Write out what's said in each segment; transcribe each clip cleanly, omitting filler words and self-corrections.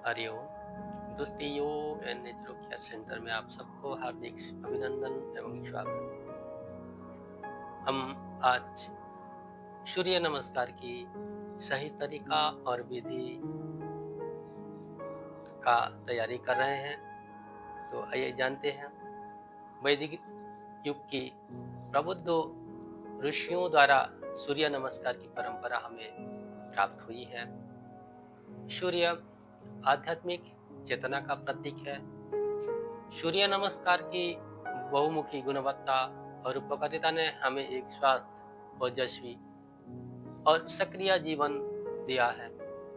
हरिओम। दोस्तों, योग and naturo care centre में आप सबको हार्दिक अभिनंदन एवं स्वागत। हम आज सूर्य नमस्कार की सही तरीका और विधि का तैयारी कर रहे हैं। तो आइए जानते हैं। वैदिक युग की प्रबुद्ध ऋषियों द्वारा सूर्य नमस्कार की परंपरा हमें प्राप्त हुई है। सूर्य आध्यात्मिक चेतना का प्रतीक है। सूर्य नमस्कार की बहुमुखी गुणवत्ता और उपकारिता ने हमें एक स्वस्थ, ओजस्वी और सक्रिय जीवन दिया है।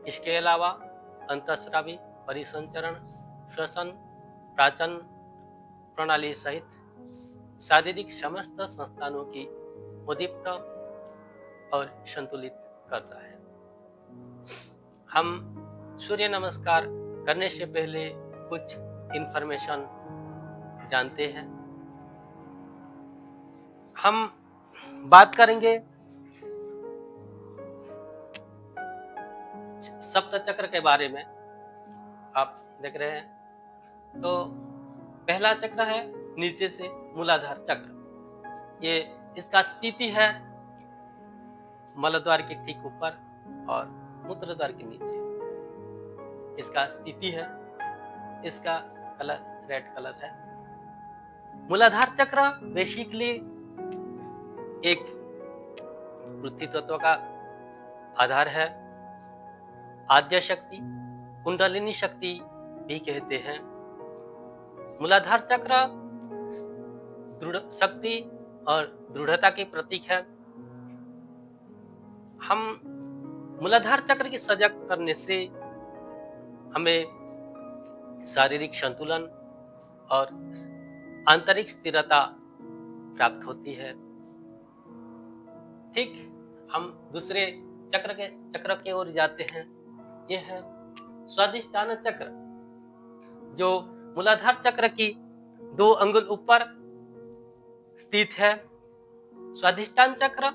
इसके अलावा अंतःस्रावी, परिसंचरण, श्वसन, पाचन प्रणाली सहित शारीरिक समस्त संस्थानों की उद्दीप्त और संतुलित करता है। हम सूर्य नमस्कार करने से पहले कुछ इंफॉर्मेशन जानते हैं। हम बात करेंगे सप्त चक्र के बारे में। आप देख रहे हैं तो पहला चक्र है नीचे से मूलाधार चक्र। ये इसका स्थिति है मलद्वार के ठीक ऊपर और मूत्रद्वार के नीचे। इसका स्थिति है, इसका कलर रेड कलर है। मूलाधार चक्र बेसिकली एक पृथ्वी तत्व का आधार है। आद्य शक्ति, कुंडलिनी शक्ति भी कहते हैं। मूलाधार चक्र दृढ़ शक्ति और दृढ़ता के प्रतीक है। हम मूलाधार चक्र की सजग करने से हमें शारीरिक संतुलन और आंतरिक स्थिरता प्राप्त होती है। ठीक, हम दूसरे चक्र के ओर जाते हैं। यह है स्वादिष्टान चक्र, जो मूलाधार चक्र की 2 अंगुल ऊपर स्थित है। स्वादिष्टान चक्र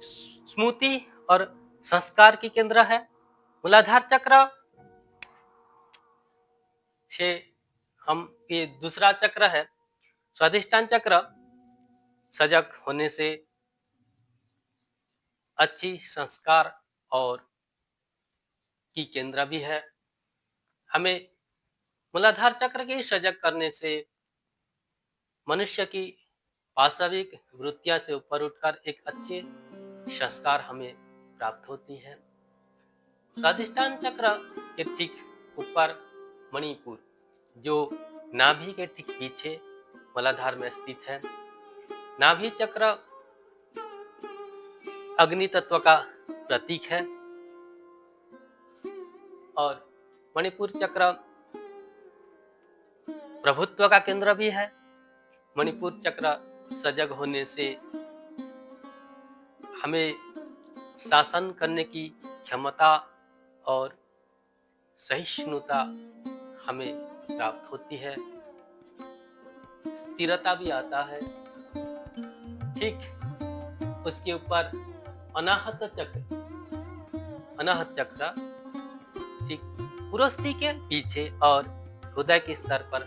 स्मृति और संस्कार की केंद्र है। मूलाधार चक्र से हम ये दूसरा चक्र है स्वादिष्टान चक्र। सजग होने से अच्छी संस्कार और की केंद्र भी है। हमें मूलाधार चक्र के सजग करने से मनुष्य की वास्तविक वृत्तियां से ऊपर उठकर एक अच्छे संस्कार हमें प्राप्त होती है। स्वादिष्टान चक्र के ठीक ऊपर मणिपुर, जो नाभि के ठीक पीछे मूलाधार में स्थित है। नाभि चक्र अग्नि तत्व का प्रतीक है और मणिपुर चक्र प्रभुत्व का केंद्र भी है। मणिपुर चक्र सजग होने से हमें शासन करने की क्षमता और सहिष्णुता हमें प्राप्त होती है। स्थिरता भी आता है। ठीक उसके ऊपर अनाहत चक्र ठीक पुरस्ती के पीछे और हृदय के स्तर पर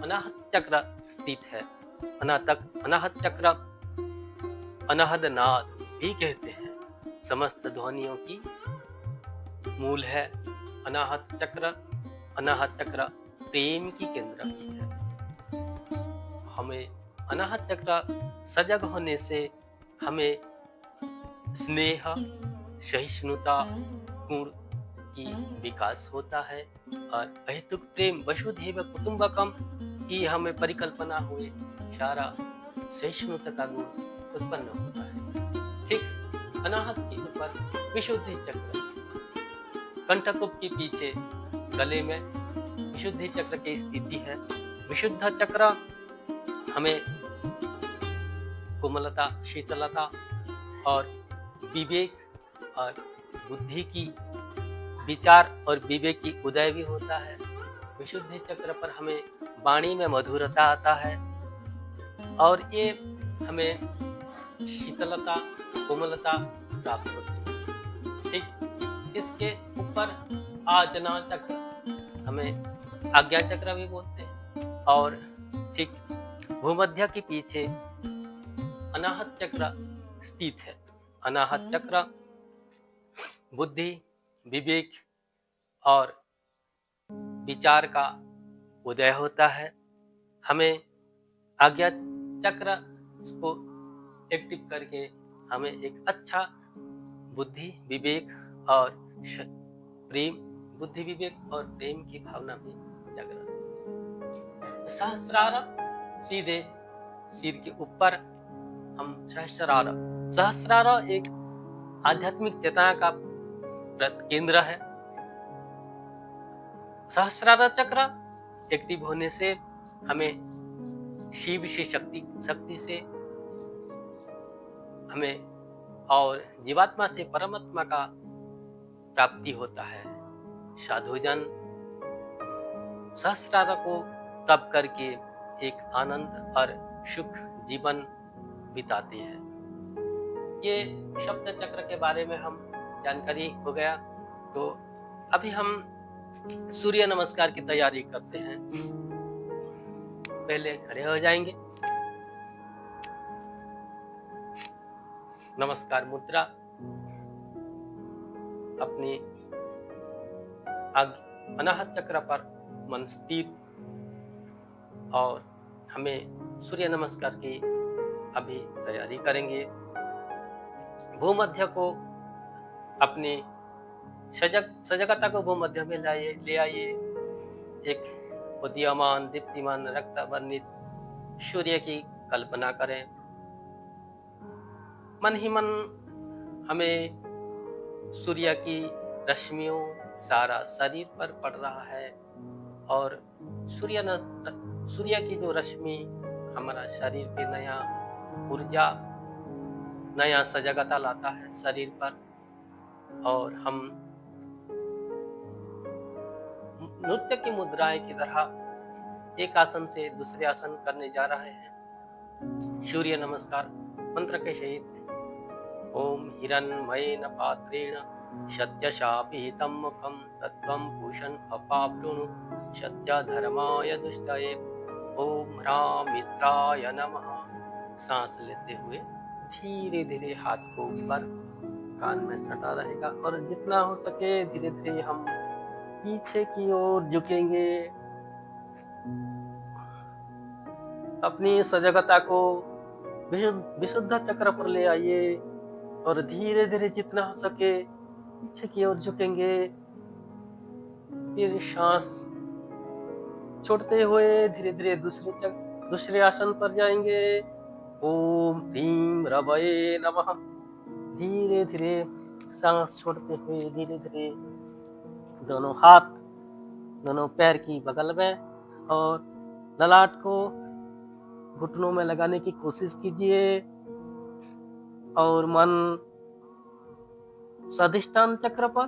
अनाहत चक्र स्थित है। अनाहत चक्र अनाहद नाद भी कहते हैं। समस्त ध्वनियों की मूल है। अनाहत चक्र प्रेम की केंद्र भी है। हमें अनाहत चक्र सजग होने से हमें स्नेह, सहिष्णुता गुण की विकास होता है और अहेतुक प्रेम वसुधैव कुटुंबकम की हमें परिकल्पना हुए सारा सहिष्णुता का गुण उत्पन्न होता है। ठीक अनाहत के ऊपर विशुद्धि चक्र, कंठकुप के पीछे गले में विशुद्धि चक्र की स्थिति है। विशुद्ध चक्र हमें कोमलता, शीतलता और विवेक और बुद्धि की विचार और विवेक की उदय भी होता है। विशुद्धि चक्र पर हमें वाणी में मधुरता आता है और ये हमें शीतलता, कोमलता प्राप्त होती है। ठीक इसके ऊपर आजना चक्र, हमें आज्ञा चक्र भी बोलते हैं, और ठीक भूमध्य के पीछे अनाहत चक्र स्थित है। अनाहत चक्र बुद्धि, विवेक और विचार का उदय होता है। हमें आज्ञा चक्र को एक्टिव करके हमें एक अच्छा बुद्धि, विवेक और प्रेम, बुद्धि, विवेक और प्रेम की भावना में जागृत। सहस्रार सीधे सिर के ऊपर हम सहस्रार एक आध्यात्मिक चेतना का केंद्र है। सहस्रार चक्र एक्टिव होने से हमें शिव से शक्ति से हमें और जीवात्मा से परमात्मा का प्राप्ति होता है। साधुजन सहस्रार को तप करके एक आनंद और सुख जीवन बिताते हैं। ये शब्द चक्र के बारे में हम जानकारी हो गया, तो अभी हम सूर्य नमस्कार की तैयारी करते हैं। पहले खड़े हो जाएंगे, नमस्कार मुद्रा, अपनी अनाहत चक्र पर मन स्थिर, और हमें सूर्य नमस्कार की अभी तैयारी करेंगे। भूमध्य को अपनी सजगता को भूमध्य में ले आइए। एक उदीयमान दीप्तिमान रक्त वर्णित सूर्य की कल्पना करें। मन ही मन हमें सूर्य की रश्मियों सारा शरीर पर पड़ रहा है, और सूर्य की जो रश्मि हमारा शरीर पे नया ऊर्जा, नया सजगता लाता है शरीर पर, और हम नृत्य की मुद्राएं की तरह एक आसन से दूसरे आसन करने जा रहे हैं। सूर्य नमस्कार मंत्र के सहित ओम हिरण्मयेन पात्रेण सत्यशापीतं मुखं तत्त्वं पूषन् अपावृणु सत्यधर्माय दुष्टये ओम ह्रां मित्राय नमः। सांस लेते हुए धीरे धीरे हाथ को ऊपर कान में सटा रहेगा, और जितना हो सके धीरे धीरे हम पीछे की ओर झुकेंगे। अपनी सजगता को विशुद्ध चक्र पर ले आइए, और धीरे धीरे जितना हो सके पीछे की ओर झुकेंगे। फिर सांस छोड़ते हुए धीरे धीरे दूसरे आसन पर जाएंगे। ओम ह्रीं रवये नमः। धीरे धीरे सांस छोड़ते हुए धीरे धीरे दोनों हाथ दोनों पैर की बगल में, और ललाट को घुटनों में लगाने की कोशिश कीजिए, और मन स्वाधिष्ठान चक्र पर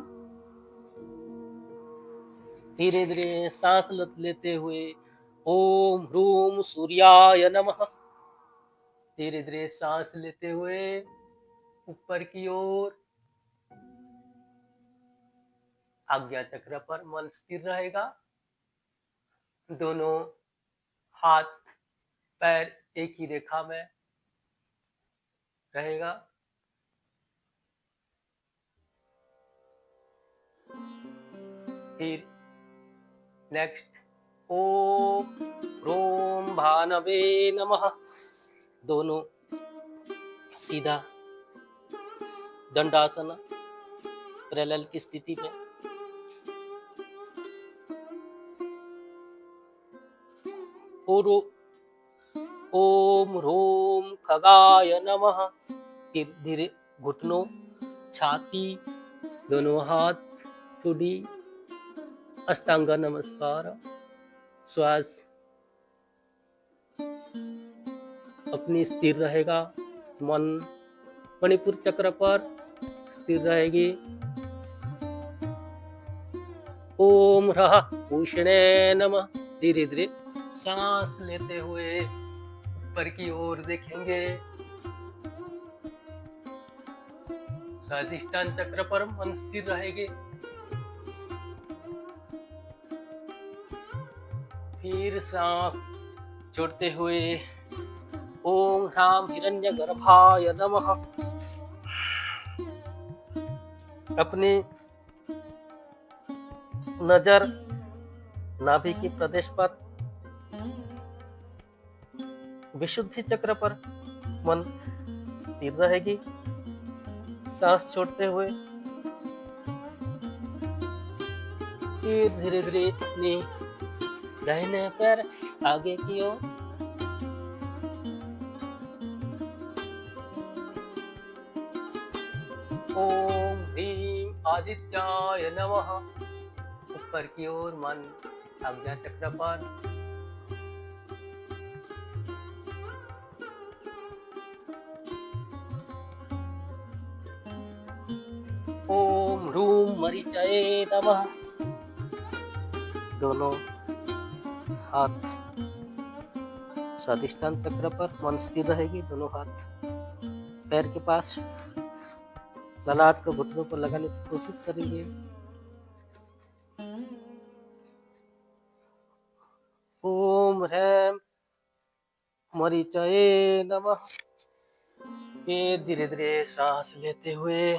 धीरे धीरे सांस लेते हुए ओम ह्रूम सूर्याय नमः। धीरे धीरे सांस लेते हुए ऊपर की ओर आज्ञा चक्र पर मन स्थिर रहेगा। दोनों हाथ पैर एक ही रेखा में रहेगा। फिर नेक्स्ट ओम ह्रोम भानवे नमः। दोनों सीधा दंडासन पैरेलल की स्थिति में। ओम ह्रोम खगाय नमः। फिर धीरे घुटनों, छाती, दोनों हाथ, ठुडी, अष्टांग नमस्कार। श्वास अपनी स्थिर रहेगा। मन मणिपुर चक्र पर स्थिर रहेगी। ओम ह्रः पूषणे नमः। धीरे धीरे सांस लेते हुए ऊपर की ओर देखेंगे। स्वादिष्टान चक्र पर मन स्थिर रहेगी। फिर सांस छोड़ते हुए ओम ह्राम हिरण्यगर्भाय नमः। अपनी नजर नाभि के प्रदेश पर, विशुद्धि चक्र पर मन स्थिर रहेगी। सांस छोड़ते हुए फिर धीरे धीरे अपनी दाहिने पैर आगे की ओर, ओम ह्रीम आदित्याय नमः। ऊपर की ओर मन आज्ञा चक्र पर, ओम ह्रूम मरीचाय नमः। दोनों हाथ स्वादिष्टान चक्र पर मन स्थिर रहेगी। दोनों हाथ पैर के पास, ललाट को घुटनों पर लगाने की कोशिश करेंगे। ओम ह्रैम मरीचाय नमः। फिर धीरे धीरे सांस लेते हुए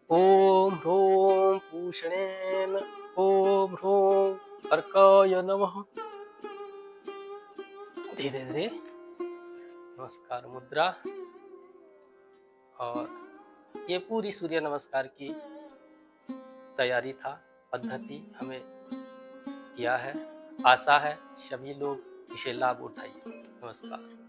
ओम ह्रोम पूषणेन, ओम ह्रोम अर्काय नमः। धीरे धीरे नमस्कार मुद्रा। और ये पूरी सूर्य नमस्कार की तैयारी था, पद्धति हमें किया है। आशा है सभी लोग इसे लाभ उठाइए। नमस्कार।